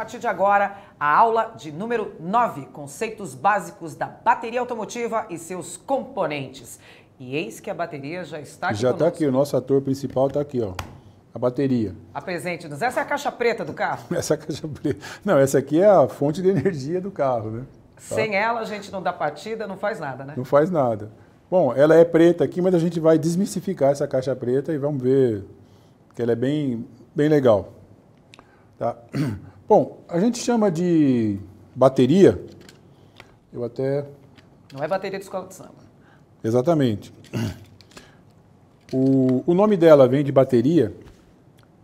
partir de agora, a aula de número 9, conceitos básicos da bateria automotiva e seus componentes. E eis que a bateria já está aqui Já está aqui, o nosso ator principal está aqui, ó. A bateria. Apresente-nos. Essa é a caixa preta do carro? Essa caixa preta. Não, essa aqui é a fonte de energia do carro, né? Tá? Sem ela, a gente não dá partida, não faz nada, né? Não faz nada. Bom, ela é preta aqui, mas a gente vai desmistificar essa caixa preta e vamos ver que ela é bem legal. Tá? Bom, a gente chama de bateria, eu até... Não é bateria de escola de samba. Exatamente. O nome dela vem de bateria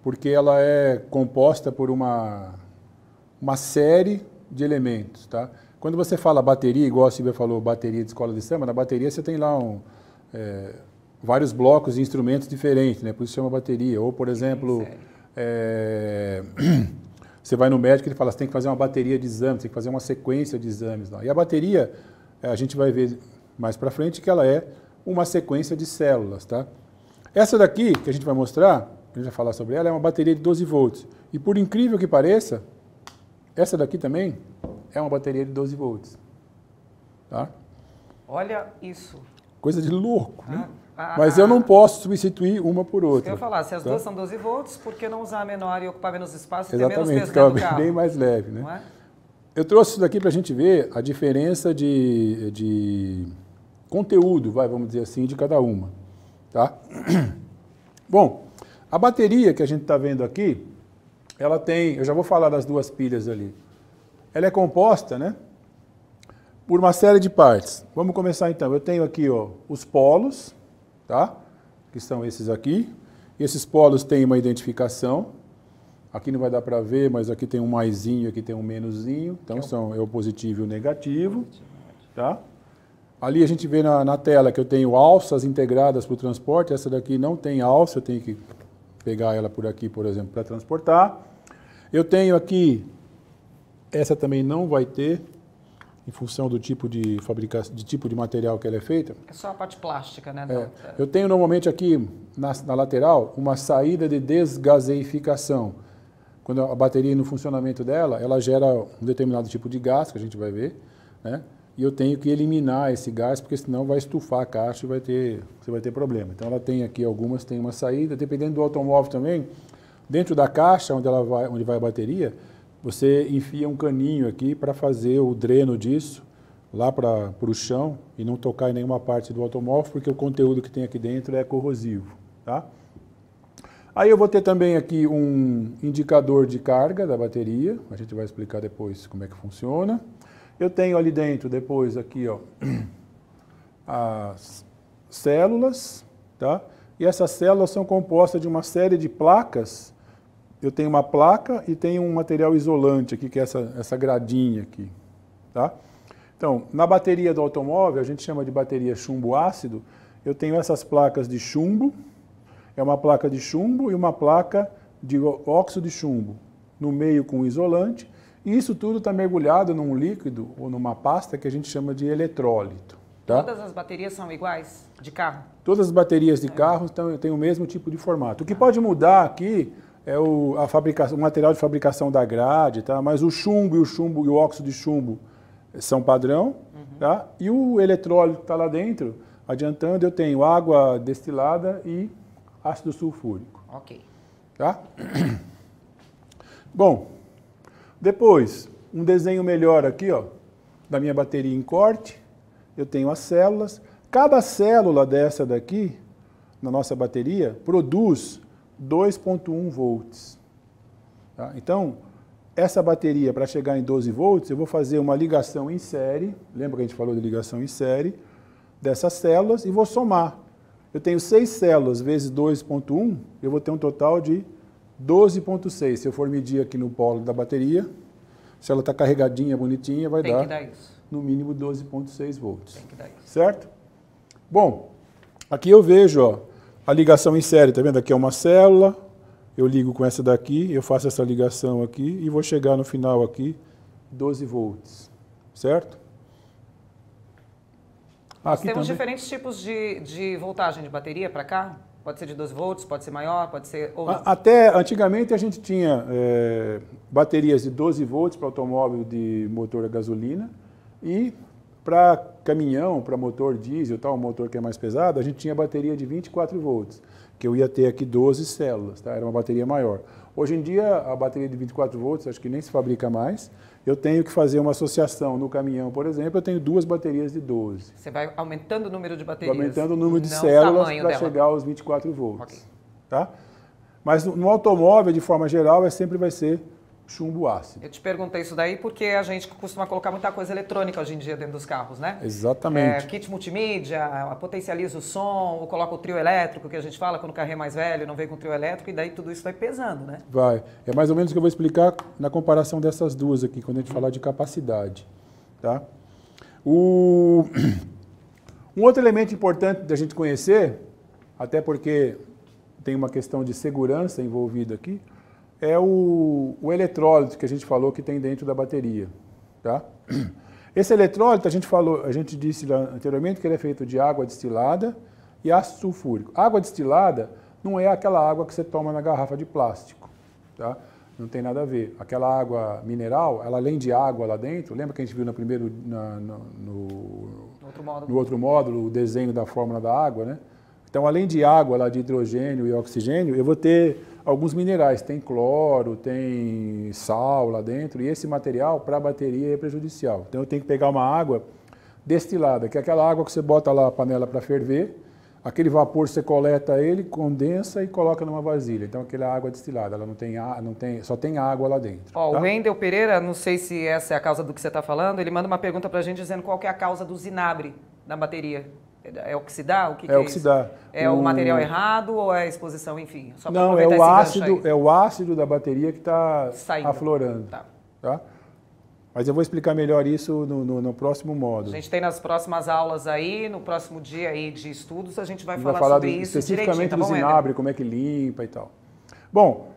porque ela é composta por uma série de elementos, tá? Quando você fala bateria, igual a Silvia falou, bateria de escola de samba, na bateria você tem lá vários blocos e instrumentos diferentes, né? Por isso chama bateria. Ou, por exemplo, você vai no médico e ele fala, você tem que fazer uma bateria de exames, tem que fazer uma sequência de exames lá. E a bateria, a gente vai ver mais para frente que ela é uma sequência de células, tá? Essa daqui, que a gente vai mostrar, a gente vai falar sobre ela, é uma bateria de 12 volts. E por incrível que pareça, essa daqui também é uma bateria de 12 volts. Tá? Olha isso. Coisa de louco, né? Mas eu não posso substituir uma por outra. Eu ia falar, se as duas são 12 volts, por que não usar a menor e ocupar menos espaço e ter menos Exatamente, peso dentro do fica carro? bem mais leve, né? Não é? Eu trouxe isso daqui para a gente ver a diferença de conteúdo, vamos dizer assim, de cada uma. Tá? Bom, a bateria que a gente está vendo aqui, ela tem, eu já vou falar das duas pilhas ali, ela é composta, né, por uma série de partes. Vamos começar então. Eu tenho aqui, ó, os polos, tá? Que são esses aqui. Esses polos têm uma identificação. Aqui não vai dar para ver, mas aqui tem um maisinho, aqui tem um menusinho. Então é o positivo e o negativo, tá? Ali a gente vê na tela que eu tenho alças integradas para o transporte. Essa daqui não tem alça, eu tenho que pegar ela por aqui, por exemplo, para transportar. Eu tenho aqui, essa também não vai ter, em função do tipo de fabricação, tipo de material que ela é feita. É só a parte plástica, né? Eu tenho normalmente aqui na lateral uma saída de desgaseificação. Quando a bateria no funcionamento dela, ela gera um determinado tipo de gás, que a gente vai ver, né? E eu tenho que eliminar esse gás, porque senão vai estufar a caixa e você vai ter problema. Então ela tem aqui algumas, tem uma saída, dependendo do automóvel também, dentro da caixa onde vai a bateria, você enfia um caninho aqui para fazer o dreno disso lá para o chão e não tocar em nenhuma parte do automóvel, porque o conteúdo que tem aqui dentro é corrosivo, tá? Aí eu vou ter também aqui um indicador de carga da bateria, a gente vai explicar depois como é que funciona. Eu tenho ali dentro, depois aqui, ó, as células, tá? E essas células são compostas de uma série de placas. Eu tenho uma placa e tenho um material isolante aqui, que é essa gradinha aqui, tá? Então, na bateria do automóvel, a gente chama de bateria chumbo ácido, eu tenho essas placas de chumbo, é uma placa de chumbo e uma placa de óxido de chumbo, no meio com isolante. E isso tudo está mergulhado num líquido ou numa pasta que a gente chama de eletrólito. Tá? Todas as baterias são iguais de carro? Todas as baterias de carro têm o mesmo tipo de formato. O que pode mudar aqui é o material de fabricação da grade, tá? Mas o chumbo e o óxido de chumbo são padrão. Tá? E o eletrólito que está lá dentro, adiantando, eu tenho água destilada e ácido sulfúrico. Ok. Tá? Bom, depois, um desenho melhor aqui, ó, da minha bateria em corte. Eu tenho as células. Cada célula dessa daqui, na nossa bateria, produz 2,1 volts. Tá? Então, essa bateria, para chegar em 12 volts, eu vou fazer uma ligação em série. Lembra que a gente falou de ligação em série? Dessas células e vou somar. Eu tenho 6 células vezes 2,1, eu vou ter um total de 12,6. Se eu for medir aqui no polo da bateria, se ela está carregadinha, bonitinha, vai dar no mínimo 12,6 volts. Tem que dar isso. Certo? Bom, aqui eu vejo, ó, a ligação em série, tá vendo? Aqui é uma célula, eu ligo com essa daqui, eu faço essa ligação aqui e vou chegar no final aqui, 12 volts. Certo? Nós temos diferentes tipos de voltagem de bateria para carro? Pode ser de 12 volts, pode ser maior, pode ser... Ou não. Até antigamente a gente tinha baterias de 12 volts para automóvel de motor a gasolina e para caminhão, para motor diesel, tal, um motor que é mais pesado, a gente tinha bateria de 24 volts, que eu ia ter aqui 12 células, tá? Era uma bateria maior. Hoje em dia, a bateria de 24 volts, acho que nem se fabrica mais. Eu tenho que fazer uma associação no caminhão, por exemplo, eu tenho 2 baterias de 12. Você vai aumentando o número de baterias. Vou aumentando o número de não células para chegar aos 24 volts. Okay. Tá? Mas no automóvel, de forma geral, sempre vai ser chumbo ácido. Eu te perguntei isso daí porque a gente costuma colocar muita coisa eletrônica hoje em dia dentro dos carros, né? Exatamente. Kit multimídia, potencializa o som, ou coloca o trio elétrico, que a gente fala quando o carro é mais velho, não vem com trio elétrico, e daí tudo isso vai pesando, né? Vai. É mais ou menos o que eu vou explicar na comparação dessas duas aqui, quando a gente falar de capacidade. Tá? Um outro elemento importante da gente conhecer, até porque tem uma questão de segurança envolvida aqui, é o eletrólito que a gente falou que tem dentro da bateria. Tá? Esse eletrólito, a gente disse lá anteriormente que ele é feito de água destilada e ácido sulfúrico. Água destilada não é aquela água que você toma na garrafa de plástico. Tá? Não tem nada a ver. Aquela água mineral, ela além de água lá dentro, lembra que a gente viu no outro módulo o desenho da fórmula da água, né? Então, além de água, lá de hidrogênio e oxigênio, eu vou ter alguns minerais. Tem cloro, tem sal lá dentro, e esse material para a bateria é prejudicial. Então, eu tenho que pegar uma água destilada, que é aquela água que você bota lá a panela para ferver, aquele vapor você coleta ele, condensa e coloca numa vasilha. Então, aquela água destilada, ela só tem água lá dentro. Ó, tá? O Wendel Pereira, não sei se essa é a causa do que você está falando, ele manda uma pergunta para a gente dizendo qual que é a causa do zinabre na bateria. É oxidar? O que é oxidar. Isso? É o material errado ou é a exposição, enfim? Só não, é o ácido da bateria que está aflorando. Tá? Mas eu vou explicar melhor isso no próximo módulo. A gente tem nas próximas aulas aí, no próximo dia aí de estudos, a gente vai falar sobre isso especificamente do zinabre, como é que limpa e tal. Bom,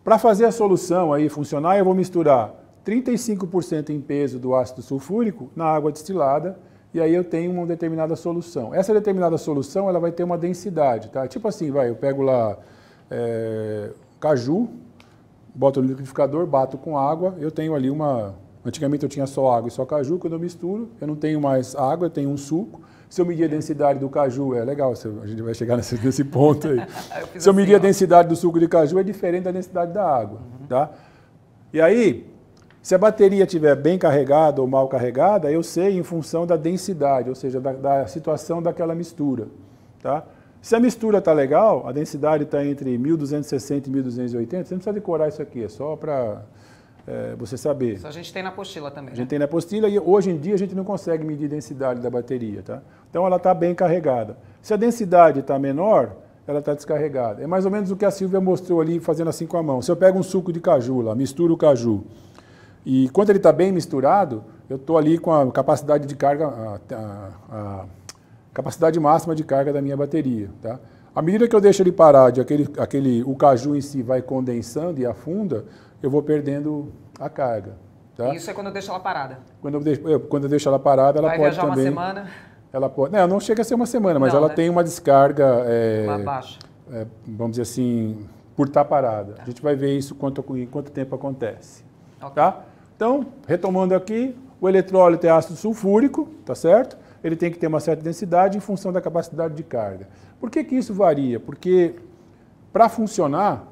para fazer a solução aí funcionar, eu vou misturar 35% em peso do ácido sulfúrico na água destilada, e aí eu tenho uma determinada solução. Essa determinada solução, ela vai ter uma densidade, tá? Tipo assim, eu pego lá caju, boto no liquidificador, bato com água, eu tenho ali antigamente eu tinha só água e só caju, quando eu misturo, eu não tenho mais água, eu tenho um suco. Se eu medir a densidade do caju, é legal, a gente vai chegar nesse ponto aí. Se eu medir a densidade do suco de caju, é diferente da densidade da água, tá? E aí, se a bateria estiver bem carregada ou mal carregada, eu sei em função da densidade, ou seja, da situação daquela mistura. Tá? Se a mistura está legal, a densidade está entre 1260 e 1280, você não precisa decorar isso aqui, é só para você saber. Isso a gente tem na apostila também. A gente tem na apostila e hoje em dia a gente não consegue medir a densidade da bateria. Tá? Então ela está bem carregada. Se a densidade está menor, ela está descarregada. É mais ou menos o que a Silvia mostrou ali fazendo assim com a mão. Se eu pego um suco de caju lá, misturo o caju, e quando ele está bem misturado, eu estou ali com a capacidade de carga, a capacidade máxima de carga da minha bateria. Tá? À medida que eu deixo ele parar, o caju em si vai condensando e afunda, eu vou perdendo a carga. Tá? Isso é quando eu deixo ela parada? Quando eu deixo ela parada, ela pode também... Vai viajar uma semana? Ela pode, não chega a ser uma semana, mas ela tem uma descarga... baixa. Vamos dizer assim, por estar parada. A gente vai ver isso em quanto tempo acontece. Okay. Tá? Então, retomando aqui, o eletrólito é ácido sulfúrico, tá certo? Ele tem que ter uma certa densidade em função da capacidade de carga. Por que isso varia? Porque para funcionar,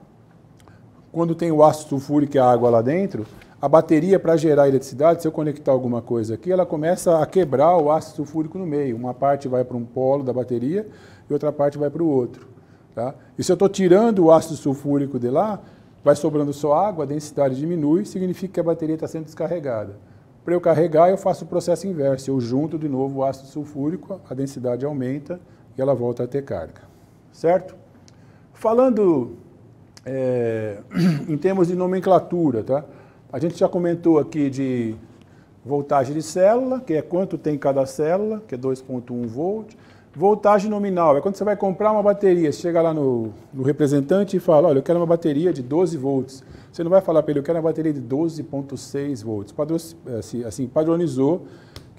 quando tem o ácido sulfúrico e a água lá dentro, a bateria, para gerar eletricidade, se eu conectar alguma coisa aqui, ela começa a quebrar o ácido sulfúrico no meio. Uma parte vai para um polo da bateria e outra parte vai para o outro. Tá? E se eu estou tirando o ácido sulfúrico de lá, vai sobrando só água, a densidade diminui, significa que a bateria está sendo descarregada. Para eu carregar, eu faço o processo inverso. Eu junto de novo o ácido sulfúrico, a densidade aumenta e ela volta a ter carga. Certo? Falando em termos de nomenclatura, tá? A gente já comentou aqui de voltagem de célula, que é quanto tem cada célula, que é 2,1 volt. Voltagem nominal é quando você vai comprar uma bateria, você chega lá no representante e fala, olha, eu quero uma bateria de 12 volts. Você não vai falar para ele, eu quero uma bateria de 12,6 volts. Assim, padronizou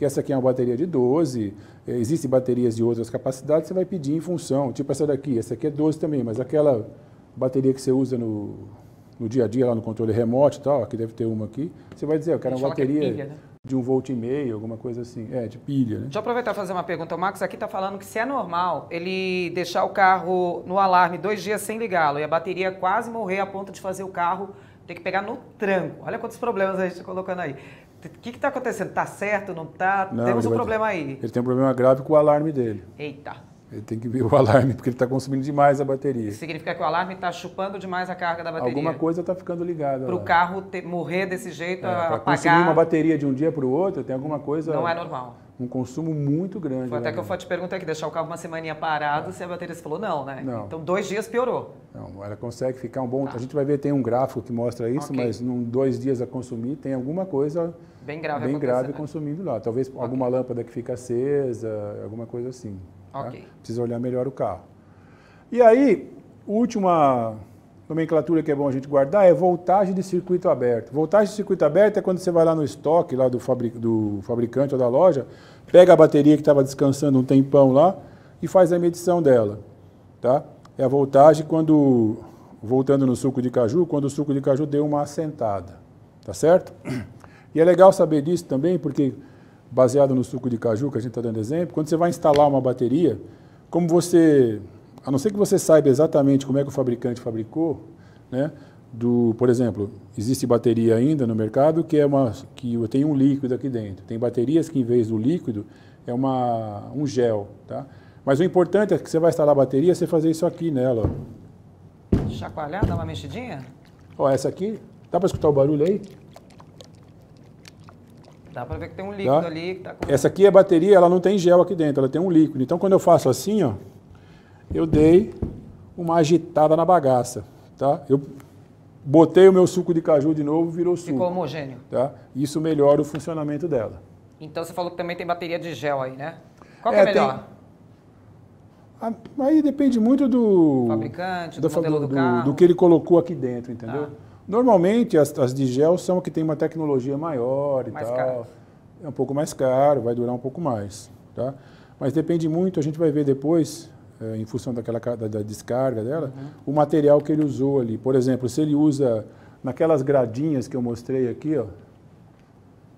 que essa aqui é uma bateria de 12, existem baterias de outras capacidades, você vai pedir em função, tipo essa aqui é 12 também, mas aquela bateria que você usa no dia a dia, lá no controle remoto e tal, aqui deve ter uma aqui, você vai dizer, eu quero uma bateria pilha, né? De 1,5 V, alguma coisa assim, de pilha, né? Deixa eu aproveitar e fazer uma pergunta. O Marcos aqui está falando que se é normal ele deixar o carro no alarme 2 dias sem ligá-lo e a bateria quase morrer a ponto de fazer o carro ter que pegar no tranco. Olha quantos problemas a gente está colocando aí. O que está acontecendo? Está certo, não está? Temos um problema aí. Ele tem um problema grave com o alarme dele. Eita. Ele tem que ver o alarme, porque ele está consumindo demais a bateria. Significa que o alarme está chupando demais a carga da bateria. Alguma coisa está ficando ligada. Para o carro morrer desse jeito, apagar... Para consumir uma bateria de um dia para o outro, tem alguma coisa... Não é normal. Um consumo muito grande. Foi até que eu te perguntei aqui, deixar o carro uma semaninha parado, se a bateria você falou não, né? Não. Então 2 dias piorou. Não, ela consegue ficar um bom... A gente vai ver, tem um gráfico que mostra isso, mas em 2 dias a consumir, tem alguma coisa bem grave consumindo lá. Talvez alguma lâmpada que fica acesa, alguma coisa assim. Tá? Precisa olhar melhor o carro. E aí, última nomenclatura que é bom a gente guardar é voltagem de circuito aberto. Voltagem de circuito aberto é quando você vai lá no estoque lá do fabricante ou da loja, pega a bateria que estava descansando um tempão lá e faz a medição dela. Tá? É a voltagem quando, voltando no suco de caju, quando o suco de caju deu uma assentada. Tá certo? E é legal saber disso também, porque... baseado no suco de caju, que a gente está dando exemplo, quando você vai instalar uma bateria, como você, a não ser que você saiba exatamente como é que o fabricante fabricou, né, por exemplo, existe bateria ainda no mercado que tem um líquido aqui dentro. Tem baterias que em vez do líquido é um gel, tá? Mas o importante é que você vai instalar a bateria, você fazer isso aqui nela. Ó. Chacoalhar, dar uma mexidinha? Ó, essa aqui, dá para escutar o barulho aí? Dá para ver que tem um líquido ali. Que tá com... Essa aqui é a bateria, ela não tem gel aqui dentro, ela tem um líquido. Então, quando eu faço assim, ó, eu dei uma agitada na bagaça, tá? Eu botei o meu suco de caju de novo, virou suco. Ficou homogêneo. Tá? Isso melhora o funcionamento dela. Então, você falou que também tem bateria de gel aí, né? Qual que é melhor? Aí depende muito do... fabricante, do modelo do carro. Do que ele colocou aqui dentro, entendeu? Normalmente, as de gel são que tem uma tecnologia maior e tal. Caro. É um pouco mais caro, vai durar um pouco mais. Tá? Mas depende muito, a gente vai ver depois, em função da descarga dela, o material que ele usou ali. Por exemplo, se ele usa naquelas gradinhas que eu mostrei aqui, ó,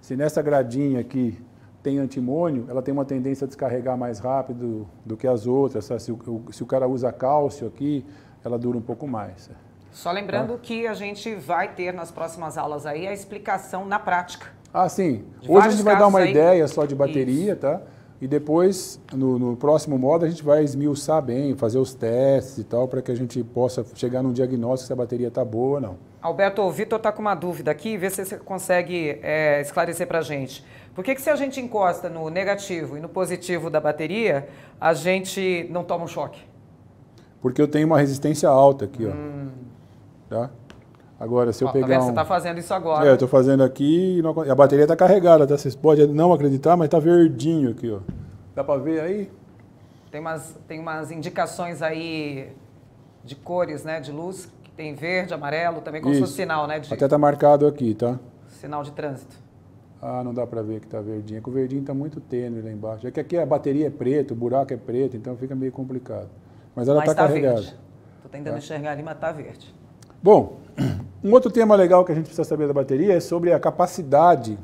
se nessa gradinha aqui tem antimônio, ela tem uma tendência a descarregar mais rápido do que as outras. Se o cara usa cálcio aqui, ela dura um pouco mais. Só lembrando que a gente vai ter nas próximas aulas aí a explicação na prática. Ah, sim. Hoje a gente vai dar uma ideia só de bateria, tá? E depois, no próximo módulo, a gente vai esmiuçar bem, fazer os testes e tal, para que a gente possa chegar num diagnóstico se a bateria está boa ou não. Alberto, o Vitor está com uma dúvida aqui, vê se você consegue esclarecer para a gente. Por que se a gente encosta no negativo e no positivo da bateria, a gente não toma um choque? Porque eu tenho uma resistência alta aqui, ó. Tá? Agora, se eu pegar Você está fazendo isso agora. Eu estou fazendo aqui e a bateria está carregada, tá? Vocês podem não acreditar, mas está verdinho aqui, ó. Dá para ver aí? Tem umas indicações aí de cores, né, de luz, que tem verde, amarelo, também como se fosse sinal, né? Até está marcado aqui, tá? Sinal de trânsito. Ah, não dá para ver que está verdinho, porque o verdinho está muito tênue lá embaixo. É que aqui a bateria é preta, o buraco é preto, então fica meio complicado. Mas ela está carregada. Estou tentando enxergar ali, mas está verde. Bom, um outro tema legal que a gente precisa saber da bateria é sobre a capacidade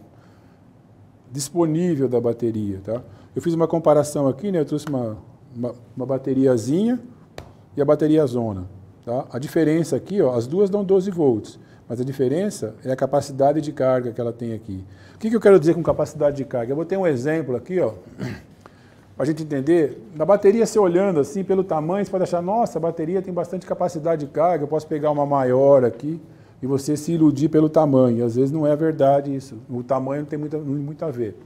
disponível da bateria, tá? Eu fiz uma comparação aqui, né? Eu trouxe uma bateriazinha e a bateria zona, tá? A diferença aqui, ó, as duas dão 12 volts, mas a diferença é a capacidade de carga que ela tem aqui. O que eu quero dizer com capacidade de carga? Eu vou ter um exemplo aqui, ó, para a gente entender. Na bateria, você olhando assim, pelo tamanho, você pode achar, nossa, a bateria tem bastante capacidade de carga, eu posso pegar uma maior aqui e você se iludir pelo tamanho. Às vezes não é verdade isso, o tamanho não tem muito a ver.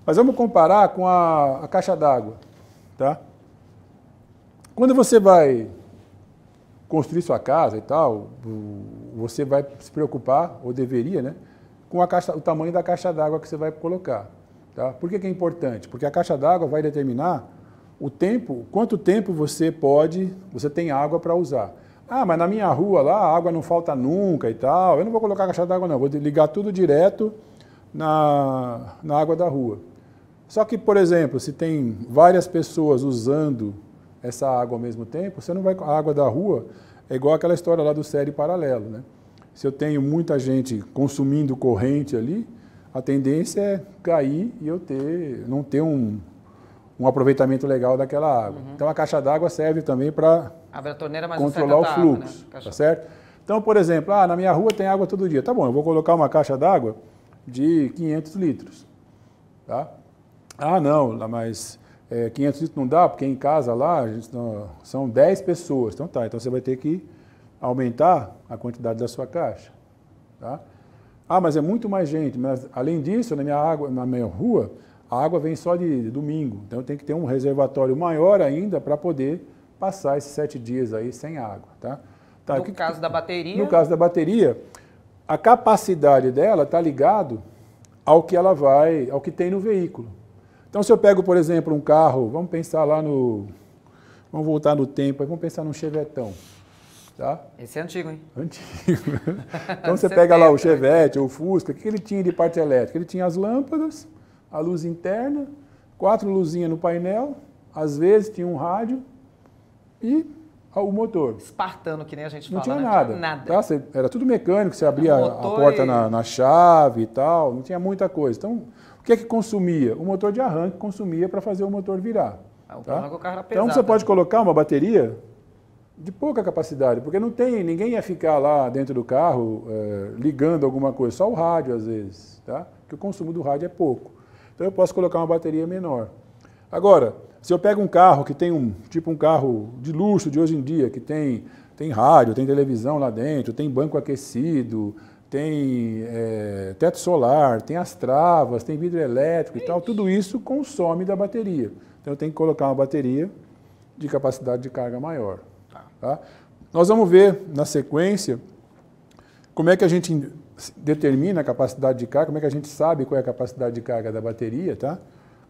Mas vamos comparar com a caixa d'água, tá? Quando você vai construir sua casa e tal, você vai se preocupar, ou deveria, né, com o tamanho da caixa d'água que você vai colocar. Tá? Por que é importante? Porque a caixa d'água vai determinar o tempo, quanto tempo você tem água para usar. Ah, mas na minha rua lá a água não falta nunca e tal, eu não vou colocar a caixa d'água não, vou ligar tudo direto na água da rua. Só que, por exemplo, se tem várias pessoas usando essa água ao mesmo tempo, você não vai, a água da rua é igual aquela história lá do série paralelo, né? Se eu tenho muita gente consumindo corrente ali, a tendência é cair e eu não ter um aproveitamento legal daquela água. Então a caixa d'água serve também para controlar o fluxo, né? Tá certo? Então, por exemplo, na minha rua tem água todo dia. Tá bom, eu vou colocar uma caixa d'água de 500 litros. Tá? Não, mas 500 litros não dá, porque em casa lá são 10 pessoas. Então tá, então você vai ter que aumentar a quantidade da sua caixa. Tá? Mas é muito mais gente. Mas, além disso, na minha rua, a água vem só de domingo. Então tem que ter um reservatório maior ainda para poder passar esses 7 dias aí sem água. Tá? No caso da bateria? No caso da bateria, a capacidade dela está ligado ao que tem no veículo. Então, se eu pego, por exemplo, um carro, vamos pensar lá vamos voltar no tempo, vamos pensar num Chevetão. Tá? Esse é antigo, hein? Antigo. Então, você pega lá o Chevette ou o Fusca, o que ele tinha de parte elétrica? Ele tinha as lâmpadas, a luz interna, 4 luzinhas no painel, às vezes tinha um rádio e o motor. Espartano, que nem a gente fala. Não tinha nada. Tá? Era tudo mecânico, você abria a porta na chave e tal, não tinha muita coisa. Então, o que é que consumia? O motor de arranque consumia para fazer o motor virar. O problema é que o carro era pesado, então, você pode colocar uma bateria de pouca capacidade, porque ninguém ia ficar lá dentro do carro ligando alguma coisa, só o rádio às vezes, tá? Porque o consumo do rádio é pouco. Então eu posso colocar uma bateria menor. Agora, se eu pego um carro que tem um carro de luxo de hoje em dia, que tem rádio, tem televisão lá dentro, tem banco aquecido, tem teto solar, tem as travas, tem vidro elétrico e tal, tudo isso consome da bateria. Então eu tenho que colocar uma bateria de capacidade de carga maior. Tá? Nós vamos ver na sequência como é que a gente determina a capacidade de carga, como é que a gente sabe qual é a capacidade de carga da bateria, tá?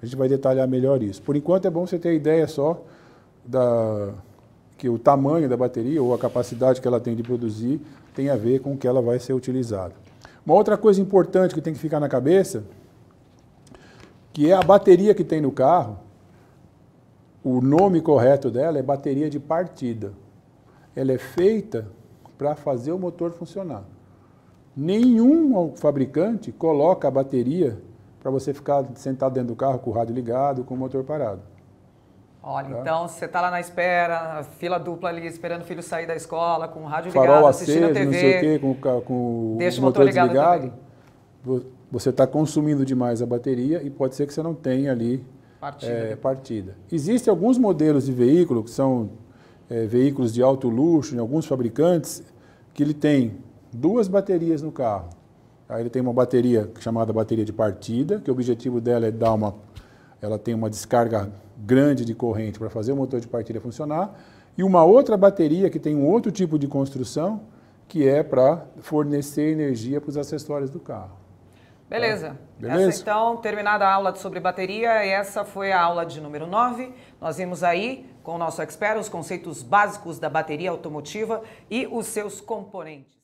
A gente vai detalhar melhor isso. Por enquanto é bom você ter ideia só que o tamanho da bateria ou a capacidade que ela tem de produzir tem a ver com o que ela vai ser utilizada. Uma outra coisa importante que tem que ficar na cabeça, que é a bateria que tem no carro, o nome correto dela é bateria de partida. Ela é feita para fazer o motor funcionar. Nenhum fabricante coloca a bateria para você ficar sentado dentro do carro com o rádio ligado, com o motor parado. Olha, tá? Então você está lá na espera, fila dupla ali, esperando o filho sair da escola, com o rádio farol ligado, aceso, assistindo a TV. Não sei o quê, com deixa o motor desligado. Você está consumindo demais a bateria e pode ser que você não tenha ali partida. Existem alguns modelos de veículo que são veículos de alto luxo, em alguns fabricantes, que ele tem 2 baterias no carro. Aí ele tem uma bateria chamada bateria de partida, que o objetivo dela é ela tem uma descarga grande de corrente para fazer o motor de partida funcionar, e uma outra bateria que tem um outro tipo de construção, que é para fornecer energia para os acessórios do carro. Beleza. Tá? Beleza? Essa então, terminada a aula sobre bateria, essa foi a aula de número 9. Nós vimos aí, com o nosso expert, os conceitos básicos da bateria automotiva e os seus componentes.